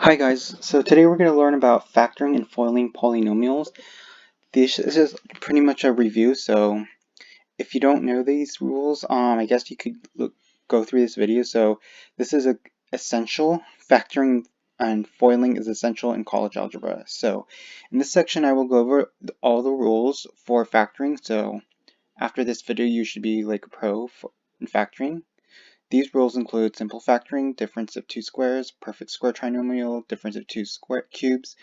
Hi guys, so today we're going to learn about factoring and foiling polynomials. This is pretty much a review, so if you don't know these rules, I guess you could go through this video. So this is essential. Factoring and foiling is essential in college algebra. So in this section I will go over all the rules for factoring. So after this video you should be like a pro in factoring. These rules include simple factoring, difference of two squares, perfect square trinomial, difference of two cubes,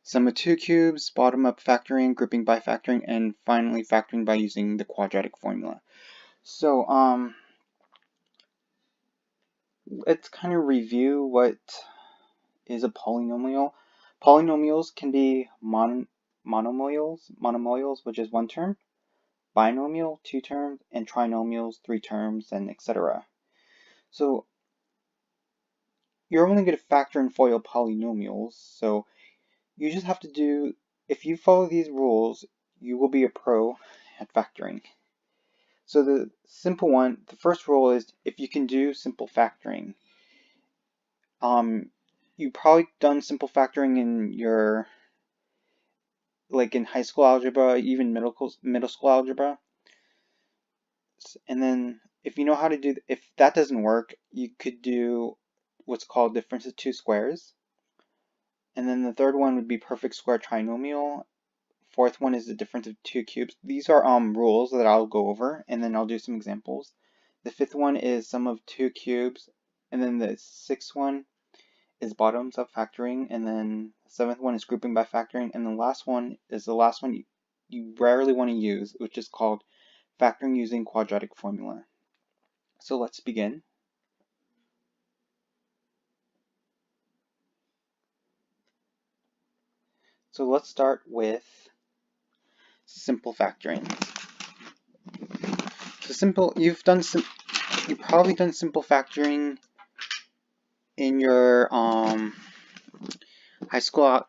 sum of two cubes, bottom-up factoring, grouping by factoring, and finally factoring by using the quadratic formula. So, let's kind of review what is a polynomial. Polynomials can be monomials, which is one term, binomial, two terms, and trinomials, three terms, and etc. So, you're only going to factor and FOIL polynomials, so you just have to do, if you follow these rules, you will be a pro at factoring. So the simple one, the first rule is if you can do simple factoring. You've probably done simple factoring in your, like in high school algebra, even middle school algebra. And then if you know how to do, if that doesn't work, you could do what's called difference of two squares. And then the third one would be perfect square trinomial. Fourth one is the difference of two cubes. These are rules that I'll go over, and then I'll do some examples. The fifth one is sum of two cubes, and then the sixth one is bottoms up factoring, and then the seventh one is grouping by factoring, and the last one is the last one you rarely want to use, which is called factoring using quadratic formula. So let's begin. So let's start with simple factoring. So you've probably done simple factoring in your high school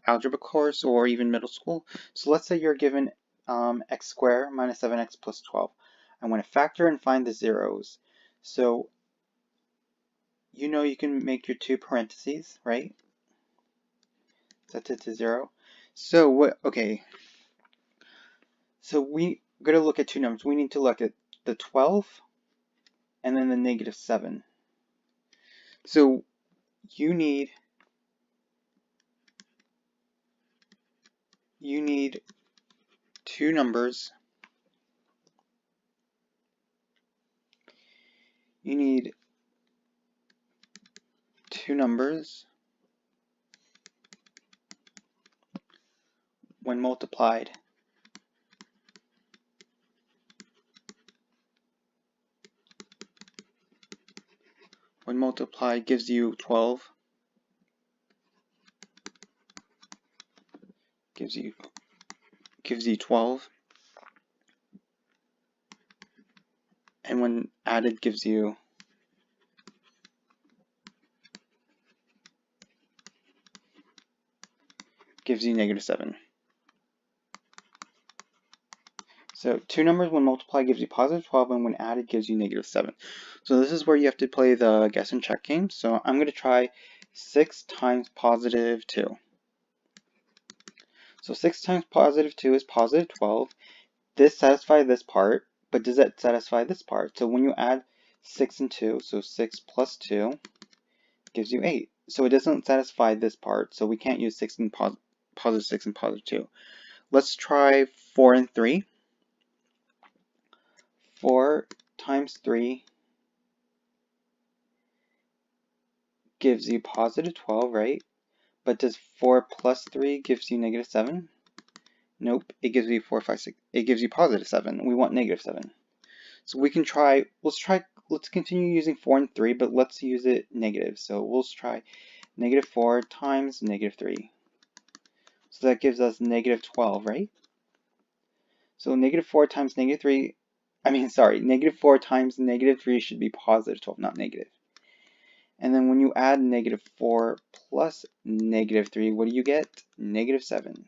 algebra course or even middle school. So let's say you're given x squared minus 7x plus 12. I want to factor and find the zeros. So you know you can make your two parentheses, right? Set it to 0. So what? Okay. So we got to look at two numbers. We need to look at the 12 and then the negative 7. So you need two numbers. You need two numbers when multiplied gives you 12, gives you 12, and when added gives you negative 7. So two numbers when multiplied gives you positive 12, and when added gives you negative 7. So this is where you have to play the guess and check game. So I'm going to try 6 times positive 2. So 6 times positive 2 is positive 12. This satisfies this part, but does that satisfy this part? So when you add 6 and 2, so 6 plus 2 gives you 8. So it doesn't satisfy this part, so we can't use 6 and positive 6 and positive 2. Let's try 4 and 3. 4 times 3 gives you positive 12, right? But does 4 plus 3 gives you negative 7? Nope, it gives you 4, 5, 6. It gives you positive 7. We want negative 7. So we can try, let's continue using 4 and 3, but let's use it negative. So we'll try negative 4 times negative 3. So that gives us negative 12, right? So negative 4 times negative 3, negative 4 times negative 3 should be positive 12, not negative. And then when you add negative 4 plus negative 3, what do you get? Negative 7.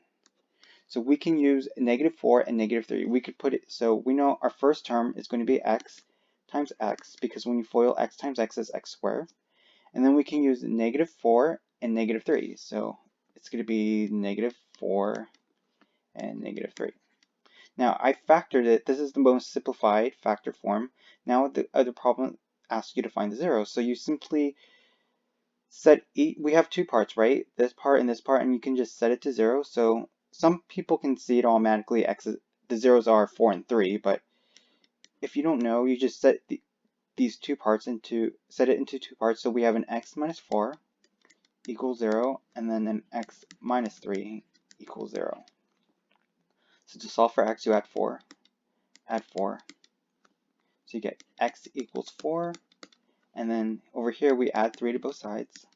So we can use negative 4 and negative 3. We could put it, so we know our first term is going to be x times x, because when you FOIL x times x is x squared. And then we can use -4 and -3. So it's going to be -4 and -3. Now I factored it. This is the most simplified factor form. Now the other problem asks you to find the zeros. So you simply set we have two parts, right? This part and this part, and you can just set it to 0. So some people can see it automatically. The zeros are 4 and 3, but if you don't know, you just set these two parts set it into two parts. So we have an x minus 4 equals 0, and then an x minus 3 equals 0. So to solve for x, you add 4, so you get x equals 4, and then over here we add 3 to both sides,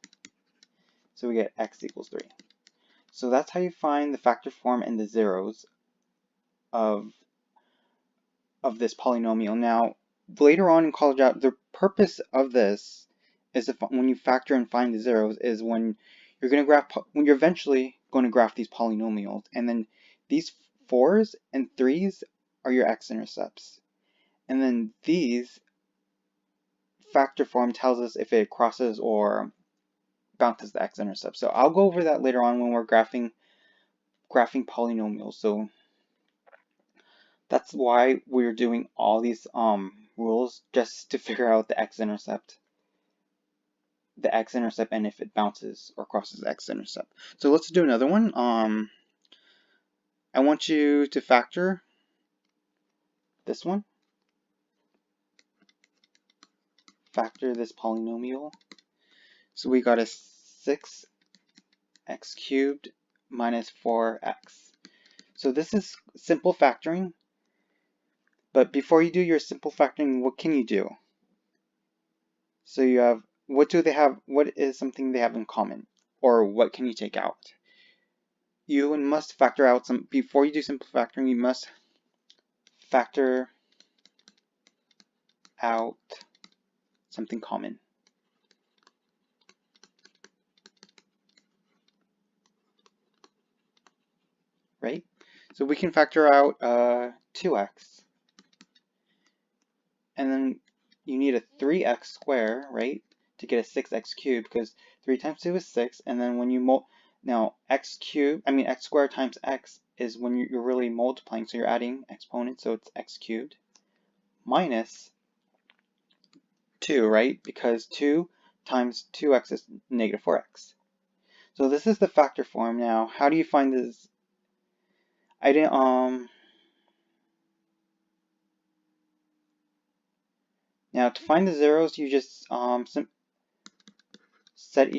so we get x equals 3. So that's how you find the factor form and the zeros of this polynomial. Now, later on in college algebra, the purpose of this is when you factor and find the zeros is when you're eventually going to graph these polynomials, and then these 4s and 3s are your x-intercepts, and then these factor form tells us if it crosses or bounces the x-intercept. So I'll go over that later on when we're graphing polynomials. So that's why we're doing all these rules, just to figure out the x-intercept, and if it bounces or crosses the x-intercept. So let's do another one. I want you to factor this one. Factor this polynomial. So we got a 6x cubed minus 4x. So this is simple factoring. But before you do your simple factoring, what can you do? So you have, what do they have? What is something they have in common? Or what can you take out? You must factor out before you do simple factoring, you must factor out something common. Right? So we can factor out 2x. And then you need a 3x squared, right, to get a 6x cubed, because 3 times 2 is 6, and then when you now x squared times x is when you're really multiplying, so you're adding exponents, so it's x cubed minus 2, right, because 2 times 2x is -4x. So this is the factor form. Now, how do you find this? Now to find the zeros, you just set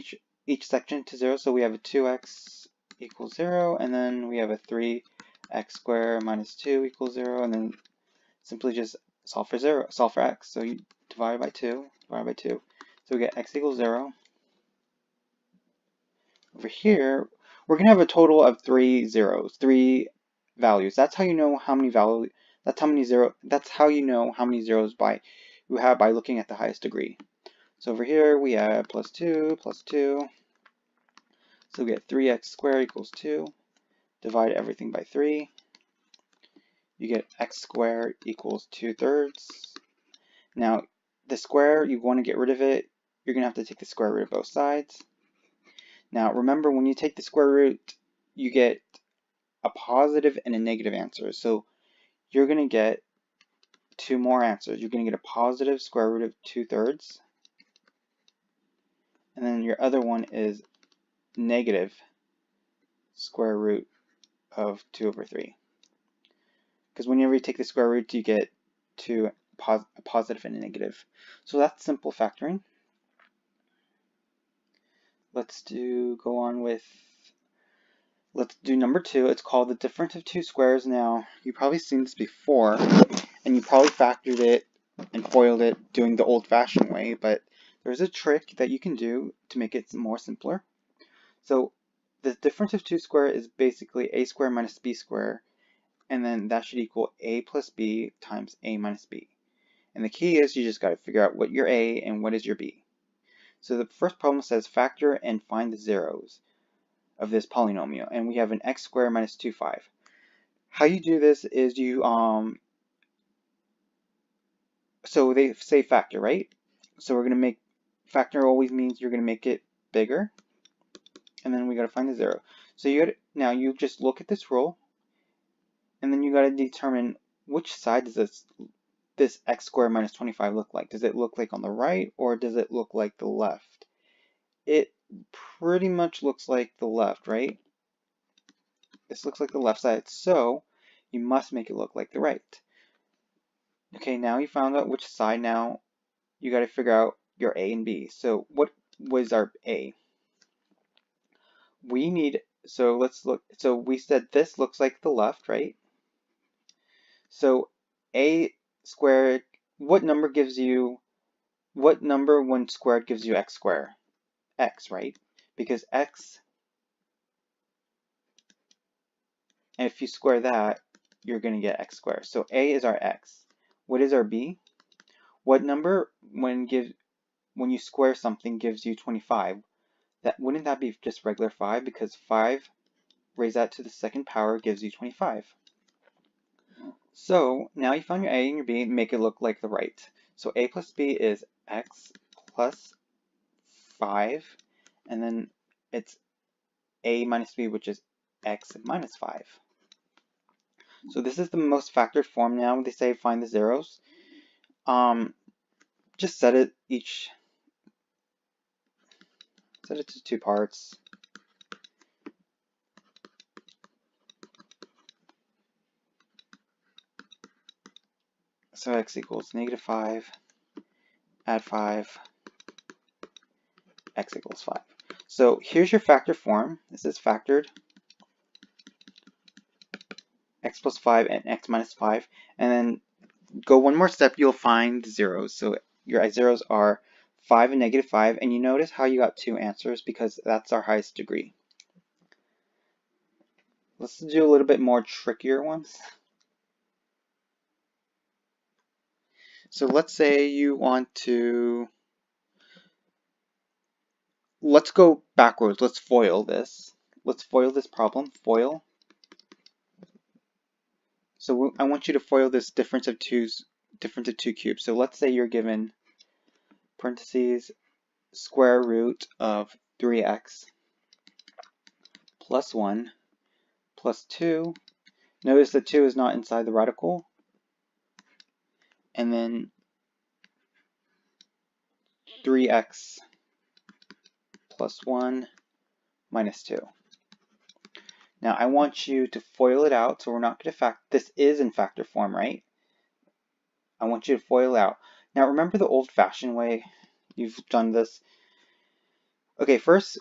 each section to 0. So we have a 2x equals 0, and then we have a 3x squared minus 2 equals 0, and then simply just solve for x. So you divide by 2, So we get x equals 0. Over here, we're going to have a total of 3 zeros, 3 values. That's how you know how many values, that's how you know how many zeros you have by looking at the highest degree. So over here we have plus 2, so we get 3x squared equals 2. Divide everything by 3. You get x squared equals 2/3. Now the square, you want to get rid of it. You're going to have to take the square root of both sides. Now remember, when you take the square root, you get a positive and a negative answer. So you're going to get two more answers. You're going to get a positive square root of 2/3. And then your other one is negative square root of 2/3. Because whenever you take the square root, you get a positive and a negative. So that's simple factoring. Let's do number 2. It's called the difference of two squares. Now, you've probably seen this before, and you probably factored it and FOILed it doing the old-fashioned way, but there's a trick that you can do to make it more simpler. So the difference of two squares is basically a squared minus b squared, and then that should equal a plus b times a minus b. And the key is you just got to figure out what your a and what is your b. So the first problem says factor and find the zeros of this polynomial, and we have an x squared minus 2/5. How you do this is you so they say factor, right? So we're going to make factor always means you're going to make it bigger, and then we got to find the 0. So now you just look at this rule, and then you got to determine which side does this x squared minus 25 look like. Does it look like on the right, or does it look like the left? It pretty much looks like the left, right? This looks like the left side, so you must make it look like the right. Okay, now you found out which side. Now you got to figure out your a and b. So what was our a? We need, so let's look, so we said this looks like the left, right? So a squared, what number when squared gives you x squared? X, right? Because x, and if you square that, you're going to get x squared. So a is our x. What is our b? What number when you square something gives you 25? Wouldn't that be just regular 5? Because 5 raise that to the second power gives you 25. So now you found your a and your b, make it look like the right. So a plus b is x plus 5, and then it's a minus b, which is x minus 5. So this is the most factored form now. They say find the zeros. Just set it to 2 parts. So x equals -5, add 5, x equals 5. So here's your factor form. This is factored x plus 5 and x minus 5. And then go one more step, you'll find zeros. So your zeros are 5 and -5. And you notice how you got 2 answers because that's our highest degree. Let's do a little bit more trickier ones. So let's say you want to, let's go backwards. Let's FOIL this. Let's FOIL this problem. FOIL. So I want you to FOIL this difference of 2 cubes. So let's say you're given parentheses square root of 3x plus 1 plus 2. Notice the 2 is not inside the radical. And then 3x plus 1 minus 2. Now I want you to FOIL it out, so we're not going to this is in factor form, right? I want you to FOIL out. Now remember the old-fashioned way you've done this? Okay, first,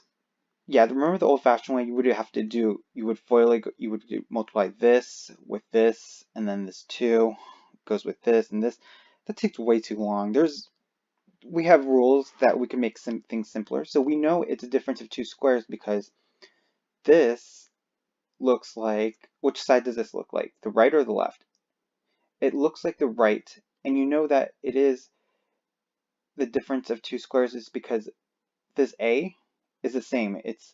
yeah, remember the old-fashioned way you would have to do, you would FOIL it, you would multiply this with this, and then this 2 goes with this and this. That takes way too long. We have rules that we can make things simpler. So we know it's a difference of 2 squares because this looks like, which side does this look like? The right or the left? It looks like the right, and you know that it is the difference of 2 squares is because this a is the same. It's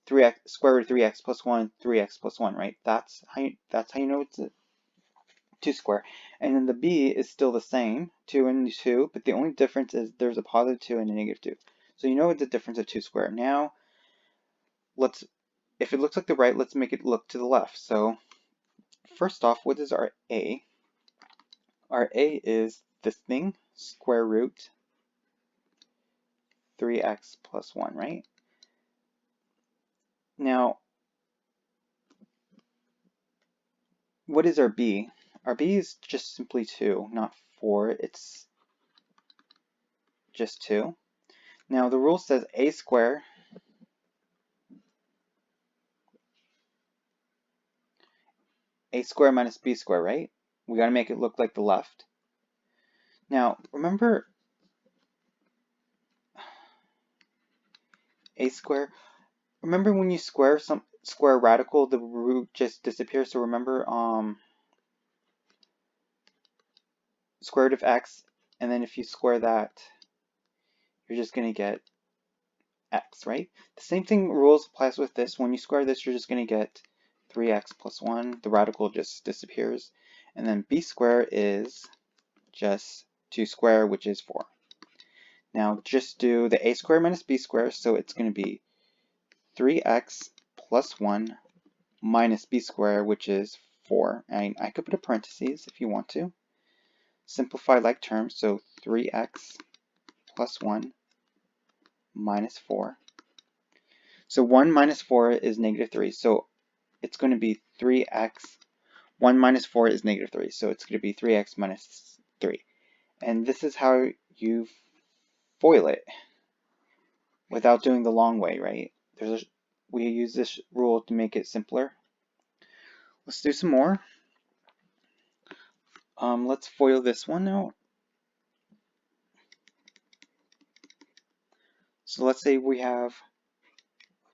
3x square root of 3x plus 1, 3x plus 1, right? That's how you know it's a 2 square. And then the b is still the same, 2 and 2, but the only difference is there's a positive 2 and a negative 2. So you know it's a difference of 2 square. Now, if it looks like the right, let's make it look to the left. So first off, what is our a? Our a is this thing, square root 3x plus 1, right? Now, what is our b? Our b is just simply 2, not 4. It's just 2. Now, the rule says a squared minus b squared, right? We got to make it look like the left. Now, remember a squared? Remember when you square a radical, the root just disappears. So remember square root of x, and then if you square that, you're just going to get x, right? The same thing rules applies with this. When you square this, you're just going to get 3x plus 1. The radical just disappears. And then b squared is just 2 squared, which is 4. Now just do the a squared minus b squared, so it's going to be 3x plus 1 minus b squared, which is 4. And I could put a parentheses if you want to. Simplify like terms, so 3x plus 1 minus 4. So 1 minus 4 is negative 3, so it's going to be 3x. 1 minus 4 is negative 3, so it's going to be 3x minus 3. And this is how you FOIL it without doing the long way, right? We use this rule to make it simpler. Let's do some more. Let's FOIL this one out. So let's say we have,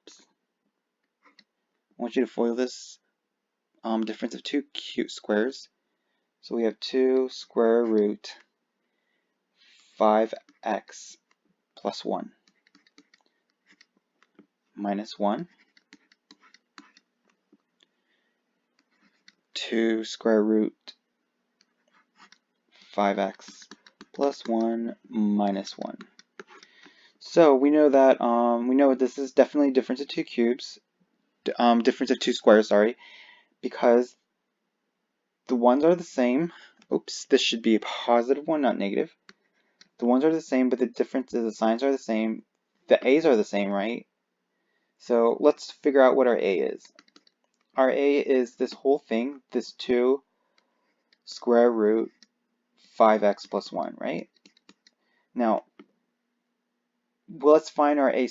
I want you to FOIL this difference of two squares. So we have 2 square root 5x plus 1 minus 1, 2 square root 5x plus 1 minus 1. So we know that this is definitely a difference of two cubes, difference of two squares, sorry, because the ones are the same. Oops, this should be a positive one, not negative. The ones are the same, but the difference is the signs are the same. The a's are the same, right? So let's figure out what our a is. Our a is this whole thing, this 2 square root 5x plus 1, right? Now, let's find our a.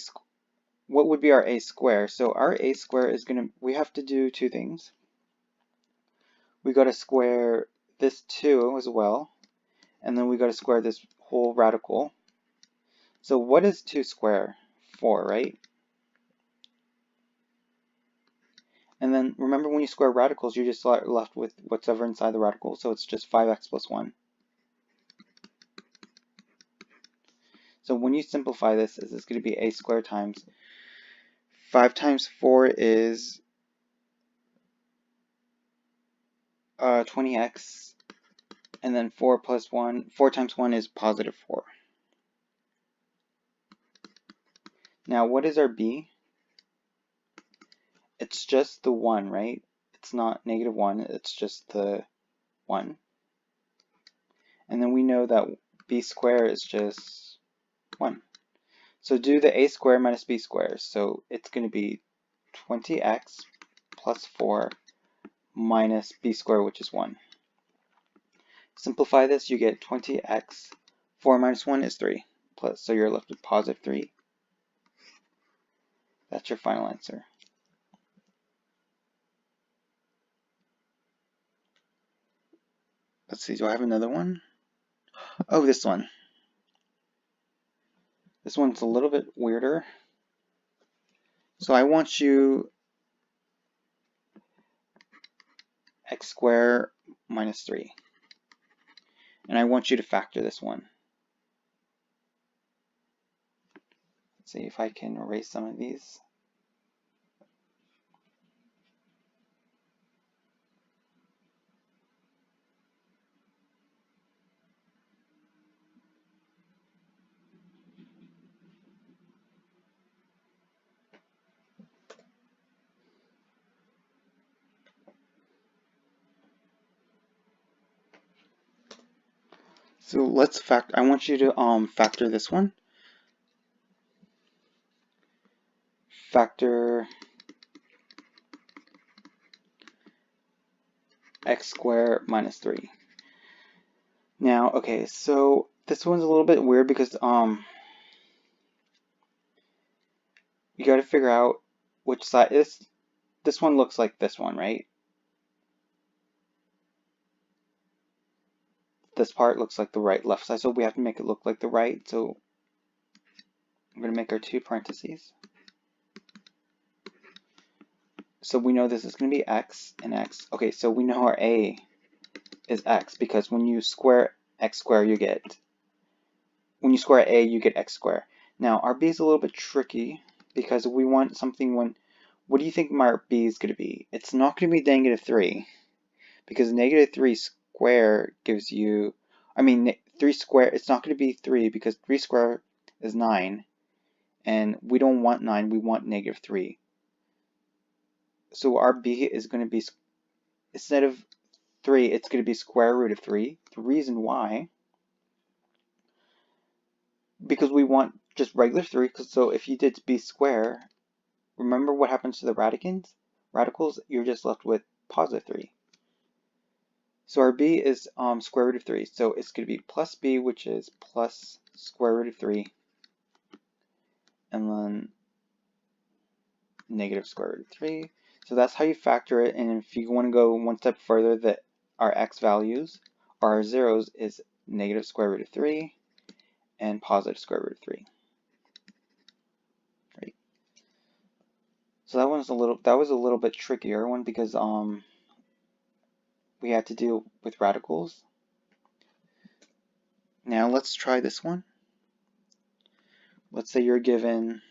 What would be our a square? So our a square is we have to do two things. We got to square this 2 as well, and then we got to square this whole radical. So what is 2 square? 4, right? And then remember, when you square radicals, you're just left with whatever inside the radical, so it's just 5x plus 1. So when you simplify this, this is going to be a squared times 5 times 4 is 20x, and then 4 plus 1, 4 times 1 is positive 4. Now what is our b? It's just the 1, right? It's not negative 1, it's just the 1. And then we know that b squared is just 1. So do the a squared minus b squared. So it's going to be 20x plus 4 minus b squared, which is 1. Simplify this, you get 20x. 4 minus 1 is 3. So you're left with positive 3. That's your final answer. Let's see, do I have another one? Oh, this one. This one's a little bit weirder. So I want you x squared minus 3. And I want you to factor this one. Let's see if I can erase some of these. So let's factor. I want you to factor this one. Factor x squared minus 3. Now, okay, so this one's a little bit weird because you got to figure out which side is. This one looks like this one, right? This part looks like the left side, so we have to make it look like the right. So I'm going to make our two parentheses. So we know this is going to be x and x. Okay, so we know our a is x because when you square x squared, you get, when you square a, you get x squared. Now our b is a little bit tricky because we want something what do you think my b is going to be? It's not going to be negative 3 because negative 3 squared gives you, 3 squared, it's not going to be 3 because 3 squared is 9, and we don't want 9, we want -3. So our b is going to be, instead of 3, it's going to be square root of 3. The reason why, because we want just regular 3, so if you did b square, remember what happens to the radicals? You're just left with positive 3. So our b is square root of 3, so it's going to be plus b, which is plus square root of 3, and then negative square root of 3. So that's how you factor it, and if you want to go one step further, that our x values, our zeros, is negative square root of 3 and positive square root of 3. Right. So that was a little bit trickier one because we had to deal with radicals. Now let's try this one. Let's say you're given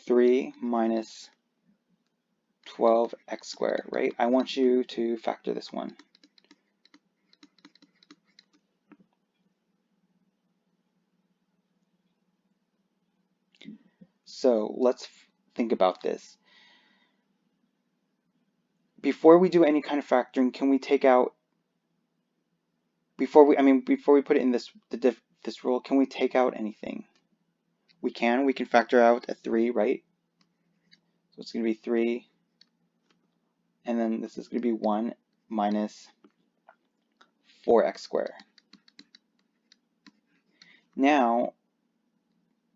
3 minus 12x squared, right? I want you to factor this one. So let's think about this. Before we do any kind of factoring, can we take out, before we put it in this rule, can we take out anything? We can factor out a 3, right? So it's going to be 3, and then this is going to be 1 minus 4x squared. Now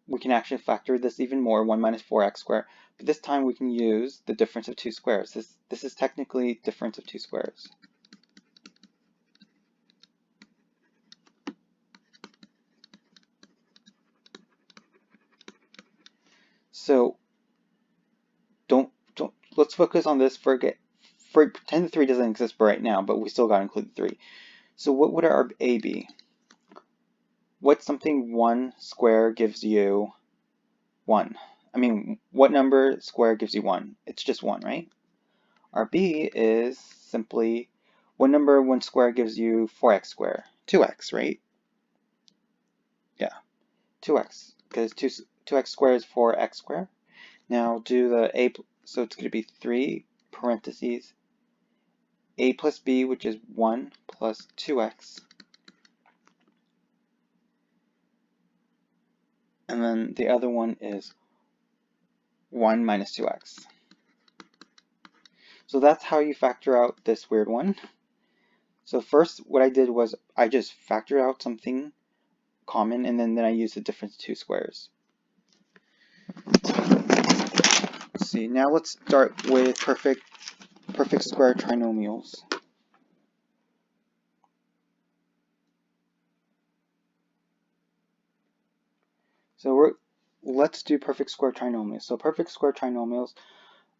we can actually factor this even more, 1 minus 4x squared, but this time we can use the difference of two squares. This is technically difference of two squares. So let's focus on this. Pretend the 3 doesn't exist right now, but we still got to include the 3. So what would our a be? What's something 1 square gives you 1? What number square gives you 1? It's just 1, right? Our b is simply, what number 1 square gives you 4x squared? 2x, right? Yeah, 2x, because 2x squared is 4x squared. Now do the a, so it's going to be 3 parentheses a plus b, which is 1 plus 2x, and then the other one is 1 minus 2x. So that's how you factor out this weird one. So first what I did was I just factored out something common, and then I used the difference of two squares. Let's see, now let's start with perfect square trinomials. So let's do perfect square trinomials. So perfect square trinomials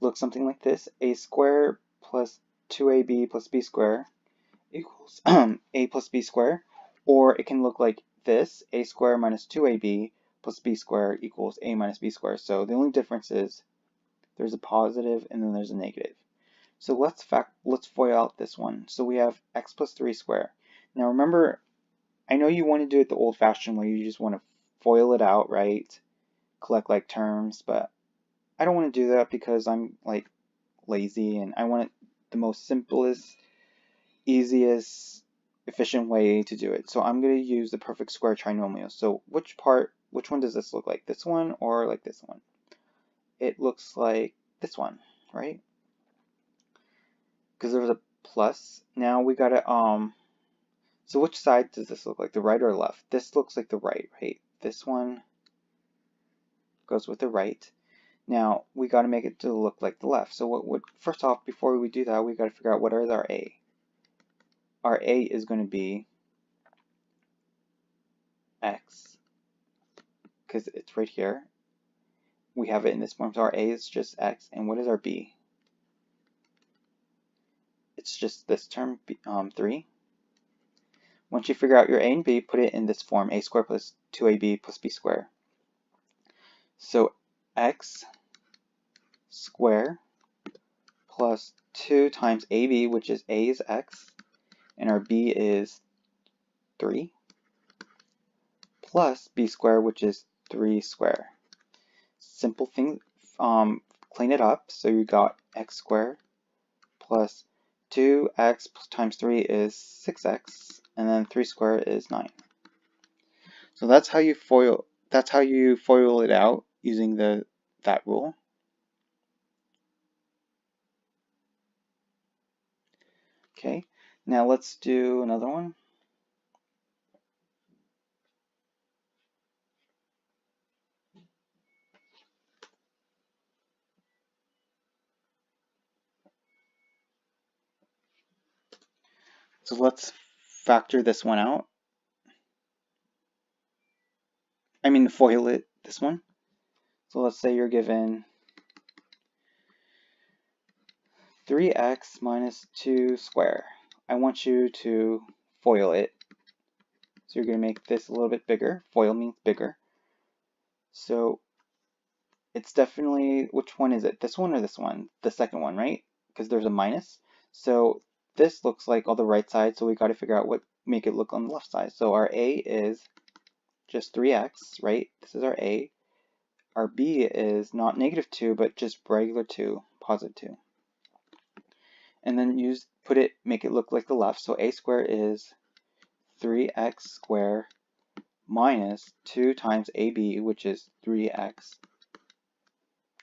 look something like this. A square plus 2ab plus b square equals a plus b square, or it can look like this, a square minus 2ab plus b square equals a minus b square. So the only difference is there's a positive and then there's a negative. So let's FOIL out this one. So we have x plus 3 squared. Now remember, I know you want to do it the old-fashioned way. You just want to FOIL it out, right? Collect like terms, but I don't want to do that because I'm like lazy and I want it the most simplest, easiest, efficient way to do it. So I'm going to use the perfect square trinomial. So which one does this look like? This one or like this one? It looks like this one, right? Because there was a plus. Now we gotta so which side does this look like? The right or left? This looks like the right, right? This one goes with the right. Now we gotta make it to look like the left. So what would, first off, before we do that, we gotta figure out what is our a. Our a is going to be x, because it's right here. We have it in this form, so our a is just x. And what is our b? It's just this term, 3. Once you figure out your a and b, put it in this form, a squared plus 2ab plus b squared. So x squared plus 2 times ab, which is a is x, and our b is 3, plus b squared, which is 3 squared. Simple thing, clean it up. So you got x squared plus 2x times 3 is 6x, and then 3 squared is 9. So that's how you FOIL it out using that rule. Okay, now let's do another one. So let's factor this one out. I mean, FOIL it, this one. So let's say you're given 3x minus 2 squared. I want you to FOIL it. So you're going to make this a little bit bigger. FOIL means bigger. So it's definitely, which one is it? This one or this one? The second one, right? Because there's a minus. So this looks like all the right side, so we got to figure out what make it look on the left side. So our a is just 3x, right? This is our a. Our b is not -2, but just regular 2, positive 2. And then make it look like the left. So a squared is 3x squared minus 2 times ab, which is 3x,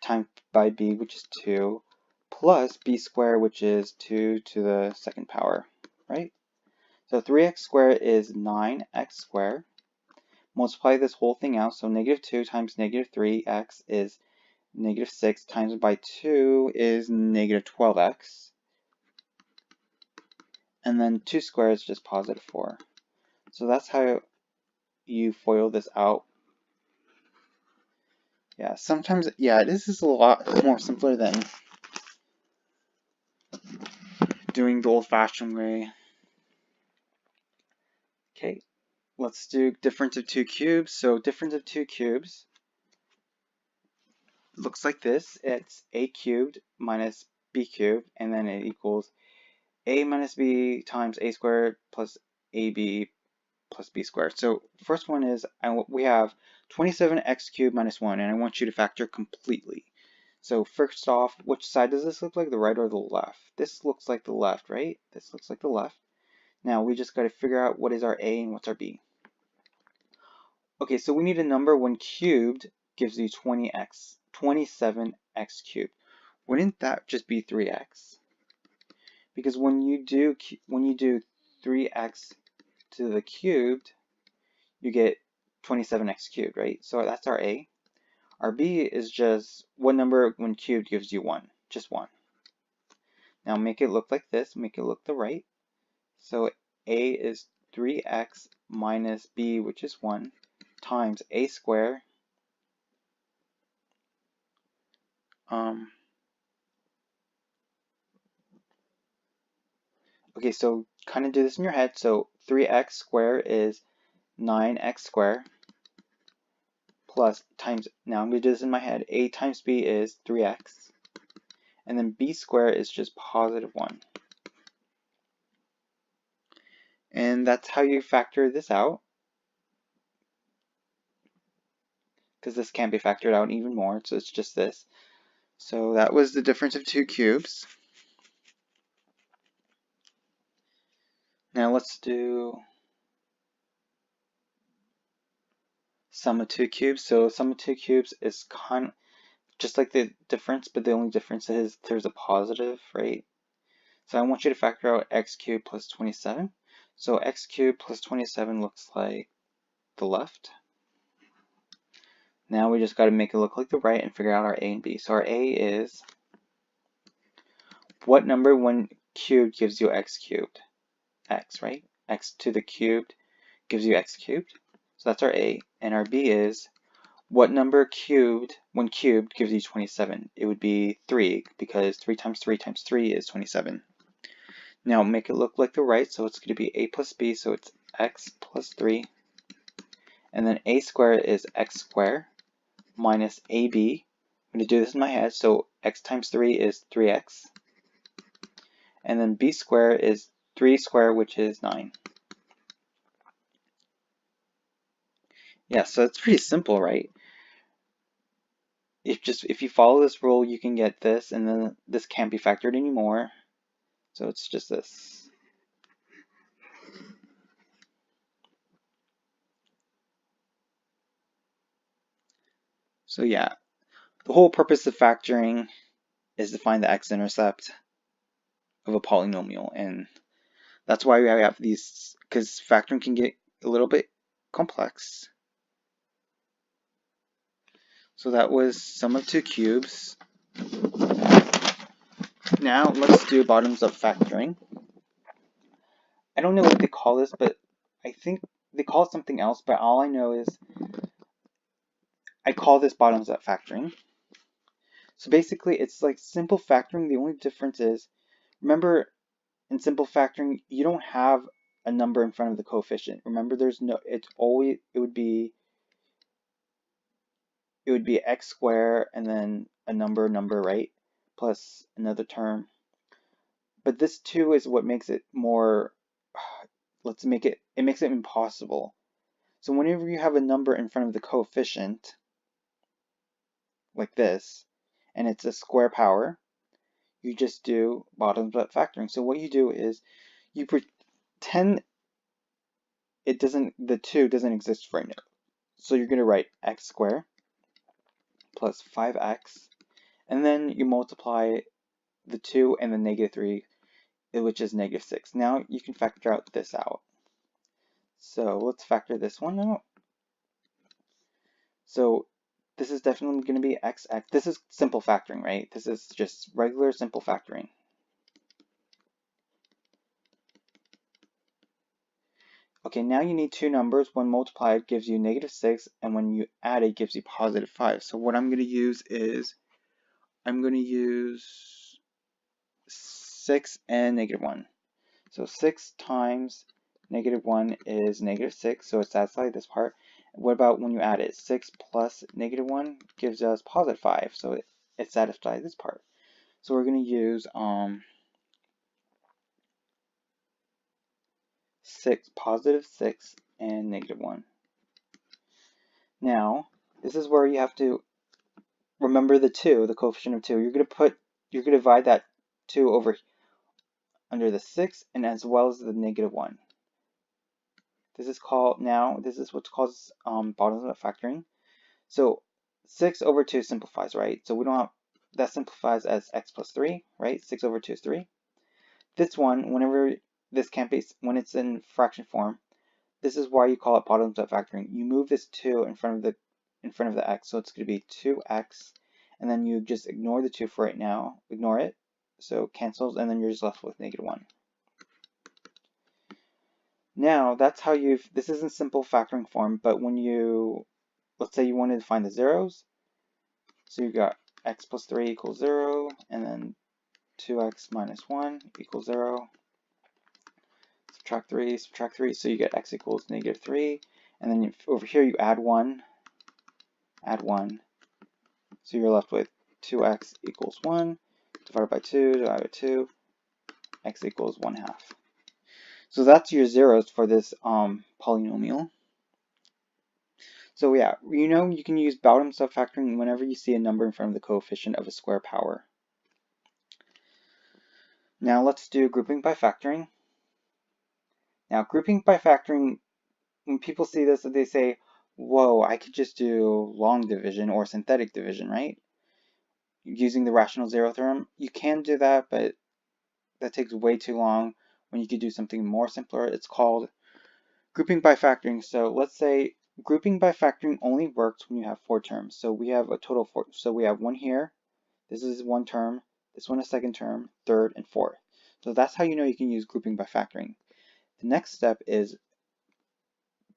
times by b, which is 2, plus b squared, which is 2 to the second power, right? So 3x squared is 9x squared. Multiply this whole thing out, so -2 times -3x is -6 times by 2 is -12x. And then 2 squared is just positive 4. So that's how you FOIL this out. Yeah, sometimes, yeah, this is a lot more simpler than doing the old-fashioned way. Okay, let's do difference of two cubes. So difference of two cubes looks like this. It's a cubed minus b cubed, and then it equals a minus b times a squared plus ab plus b squared. So first one is, we have 27x cubed minus 1, and I want you to factor completely. So first off, which side does this look like, the right or the left? This looks like the left, right? This looks like the left. Now we just got to figure out what is our a and what's our b. Okay, so we need a number when cubed gives you 27x cubed. Wouldn't that just be 3x? Because when you do 3x to the cubed, you get 27x cubed, right? So that's our a. Our b is just what number when cubed gives you 1, just 1. Now make it look like this, make it look the right. So a is 3x minus b, which is 1, times a squared okay, so kind of do this in your head. So 3x squared is 9x squared plus times, now I'm going to do this in my head, a times b is 3x, and then b squared is just positive 1. And that's how you factor this out, because this can't be factored out even more, so it's just this. So that was the difference of two cubes. Now let's do sum of two cubes. So sum of two cubes is kind of just like the difference, but the only difference is there's a positive, right? So I want you to factor out x cubed plus 27. So x cubed plus 27 looks like the left. Now we just got to make it look like the right and figure out our a and b. So our a is, what number when cubed gives you x cubed? X, right? X to the cubed gives you x cubed. So that's our a. And our b is, what number cubed when cubed gives you 27? It would be 3, because 3 times 3 times 3 is 27. Now make it look like the right, so it's going to be a plus b, so it's x plus 3. And then a squared is x squared minus ab. I'm going to do this in my head, so x times 3 is 3x. And then b squared is 3 squared, which is 9. Yeah, so it's pretty simple, right? If you follow this rule, you can get this, and then this can't be factored anymore. So it's just this. So yeah, the whole purpose of factoring is to find the x-intercept of a polynomial, and that's why we have these, because factoring can get a little bit complex. So that was sum of two cubes. Now let's do bottoms up factoring. I don't know what they call this, but I think they call it something else, but all I know is I call this bottoms up factoring. So basically it's like simple factoring. The only difference is, remember, in simple factoring you don't have a number in front of the coefficient. Remember, there's no, it's always, it would be x squared and then a number, right, plus another term. But this too is what makes it more, let's make it, it makes it impossible. So whenever you have a number in front of the coefficient, like this, and it's a square power, you just do bottoms up factoring. So what you do is you pretend it doesn't, the 2 doesn't exist right now. So you're going to write x squared plus 5x, and then you multiply the 2 and the -3, which is -6. Now you can factor out this out. So let's factor this one out. So this is definitely going to be x. This is simple factoring, right? This is just regular simple factoring. Okay, now you need two numbers. When multiplied gives you -6, and when you add it gives you +5. So what I'm going to use is, I'm going to use 6 and -1. So 6 times -1 is -6, so it satisfies this part. What about when you add it? 6 plus -1 gives us +5, so it satisfies this part. So we're going to use 6, +6 and -1. Now, this is where you have to remember the 2, the coefficient of 2. You're going to divide that 2 over under the 6 and as well as the -1. This is called, now this is what's called bottoms up factoring. So 6 over 2 simplifies, right? So we don't have, that simplifies as x plus 3, right? 6 over 2 is 3. This one, whenever this can't be, when it's in fraction form, this is why you call it bottoms up factoring. You move this 2 in front of the x, so it's going to be 2x, and then you just ignore the 2 for right now, ignore it, so it cancels, and then you're just left with -1. Now that's how this is in simple factoring form, but when you, let's say you wanted to find the zeros, so you got x plus 3 equals 0, and then 2x minus 1 equals 0. Subtract 3, so you get x equals -3, and then over here you add 1, so you're left with 2x equals 1, divided by 2, divided by 2, x equals 1/2. So that's your zeros for this polynomial. So yeah, you know you can use bottoms up factoring whenever you see a number in front of the coefficient of a square power. Now let's do grouping by factoring. Now grouping by factoring, when people see this, they say, whoa, I could just do long division or synthetic division, right? Using the rational zero theorem. You can do that, but that takes way too long when you could do something more simpler. It's called grouping by factoring. So let's say grouping by factoring only works when you have 4 terms. So we have a total of 4. So we have one here. This is one term. This one a second term, third, and fourth. So that's how you know you can use grouping by factoring. The next step is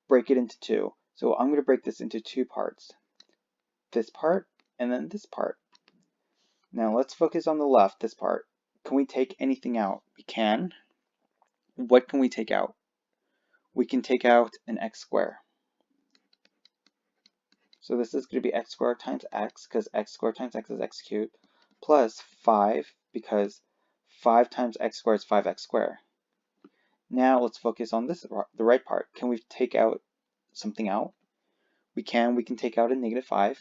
break it into 2. So I'm going to break this into 2 parts. This part and then this part. Now let's focus on the left, this part. Can we take anything out? We can. What can we take out? We can take out an x squared. So this is going to be x squared times x, because x squared times x is x cubed, plus 5, because 5 times x squared is 5x squared. Now let's focus on this, the right part. Can we take out something out? We can take out a -5.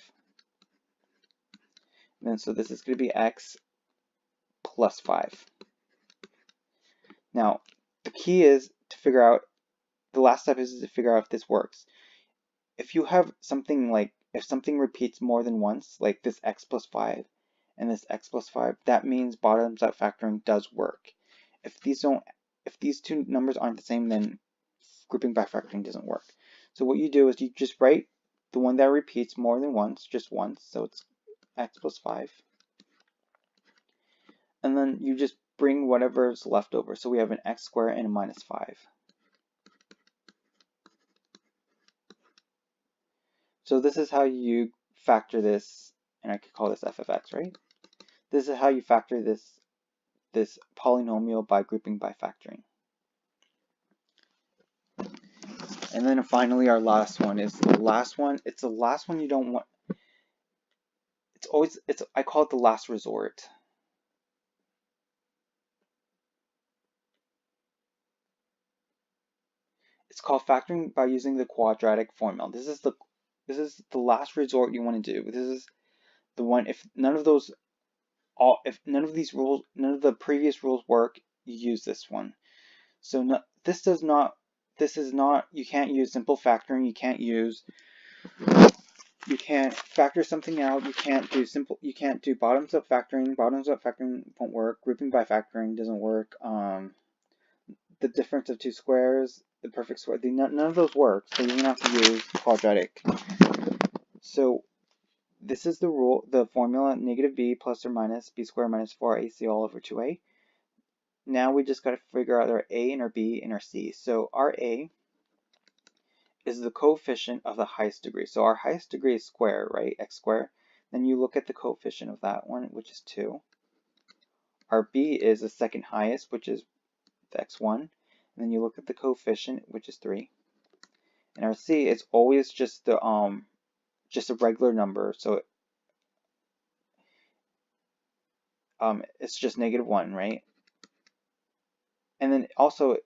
And then so this is going to be x plus 5. Now, the key is to figure out, the last step is to figure out if this works. If you have something like, if something repeats more than once, like this x plus 5 and this x plus 5, that means bottoms up factoring does work. If these two numbers aren't the same, then grouping by factoring doesn't work. So what you do is you just write the one that repeats more than once, just once, so it's x plus 5. And then you just bring whatever's left over. So we have an x squared and a -5. So this is how you factor this, and I could call this f of x, right? This is how you factor this polynomial by grouping by factoring. And then finally our last one is the last one. It's the last one you don't want. I call it the last resort. It's called factoring by using the quadratic formula. This is the last resort you want to do. This is the one, if none of these rules, none of the previous rules work, you use this one. So no, this is not, you can't use simple factoring, you can't factor something out, you can't do bottoms up factoring won't work, grouping by factoring doesn't work, the difference of two squares, the perfect square, none of those work, so you're going to have to use quadratic. So this is the rule, the formula, -b plus or minus b squared minus 4ac all over 2a. Now we just got to figure out our a and our b and our c. So our a is the coefficient of the highest degree. So our highest degree is square, right? X squared. Then you look at the coefficient of that one, which is 2. Our b is the second highest, which is the x1. And then you look at the coefficient, which is 3. And our c is always just the just a regular number. So it's just -1, right? And then also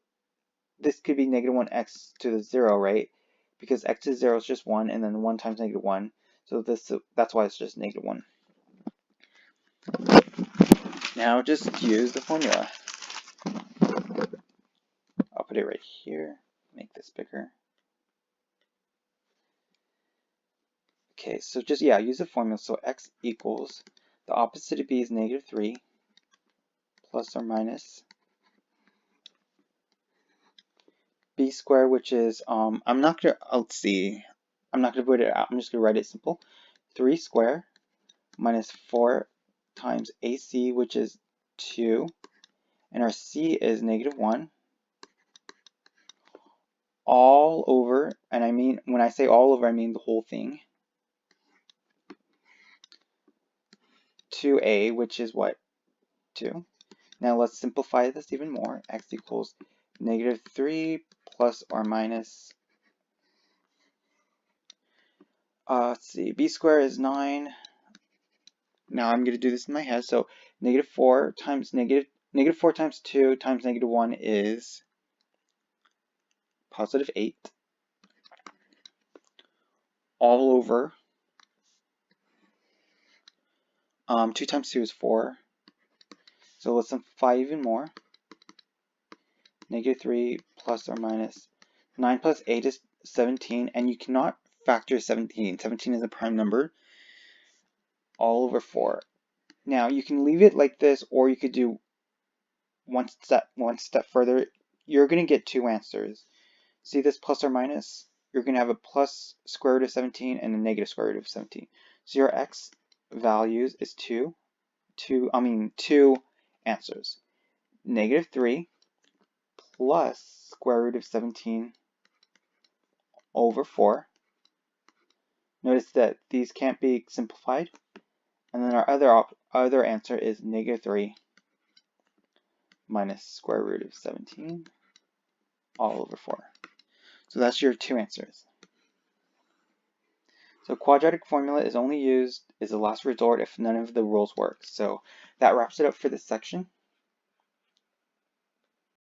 this could be -1x to the 0, right? Because x to 0 is just 1, and then 1 times -1. So that's why it's just -1. Now just use the formula. I'll put it right here. Make this bigger. Okay, so just, yeah, use the formula. So x equals, the opposite of b is -3 plus or minus b squared, which is, I'm not going to put it out. I'm just going to write it simple. 3 squared minus 4 times ac, which is 2. And our c is -1. All over, and I mean, when I say all over, I mean the whole thing. 2a, which is what? 2. Now let's simplify this even more. X equals -3 plus or minus, let's see, b squared is 9. Now I'm going to do this in my head. So -4 times -4 times 2 times -1 is +8. All over, 2 times 2 is 4. So let's simplify even more. -3 plus or minus 9 plus 8 is 17, and you cannot factor 17. 17 is a prime number. All over 4. Now you can leave it like this, or you could do one step further. You're going to get two answers. See this plus or minus? You're going to have a plus square root of 17 and a negative square root of 17. So your x values is two answers. -3 plus square root of 17 over 4. Notice that these can't be simplified. And then our other answer is -3 minus square root of 17 all over 4. So that's your two answers. So quadratic formula is only used as a last resort if none of the rules work. So that wraps it up for this section.